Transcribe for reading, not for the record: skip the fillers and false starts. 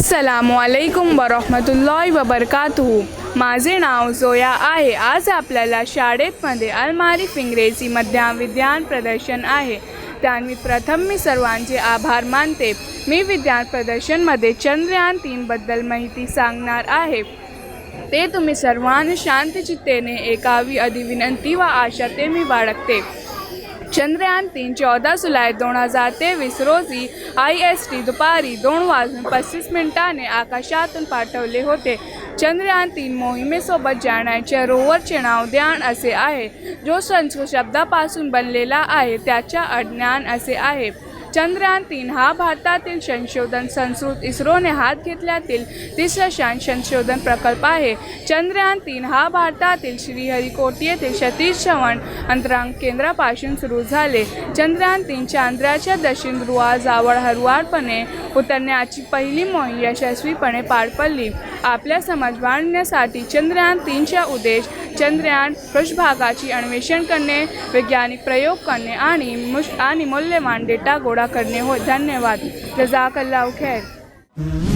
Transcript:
अस्सलामुअलैकुम वरहमतुल्लाहि वबरकातुहू। माझे नाव जोया आहे। आज आपल्याला शाळेमध्ये अलमारिफ इंग्रजी मध्याम विज्ञान प्रदर्शन आहे। त्यानिमित्त प्रथम मी सर्वांचे आभार मानते। मी विज्ञान प्रदर्शनमध्ये चंद्रयान 3 बद्दल माहिती सांगणार आहे। ते तुम्ही सर्वांनी शांतचित्तेने ऐकावी अशी विनंती व आशा ते मी बाळगते। चंद्रयान 3 14 जुलै 2023 रोजी IST दुपारी 2:35 आकाशातून पाठवले होते। चंद्रयान 3 मोहिमेसोबत जाण्याच्या रोवरचे नाव ध्यान असे आहे, जो संस्कृत शब्दापासून बनलेला आहे। त्याच्या आज्ञान असे आहे। चंद्रयान 3 हा भारतातील संशोधन संस्थेत इस्रोने हात घेतल्यातील तिसरा संशोधन प्रकल्प आहे। चंद्रयान 3 हा भारतातील श्रीहरिकोटा येथील सतीश धवन अंतराळ केंद्रापासून सुरू झाले। चंद्रयान 3 चंद्राच्या दक्षिण ध्रुवाजवळ हळूवारपणे उतरण्याची पहिली मोहीम यशस्वीपणे पार पडली। आपल्या समज वाढवण्यासाठी चंद्रयान 3चा उद्देश चंद्रायन पृष्ठभागाचे अन्वेषण करणे, वैज्ञानिक प्रयोग करणे आणि मूल्यवान डेटा गोळा करणे होय। धन्यवाद। जज़ाकल्लाहु खैर।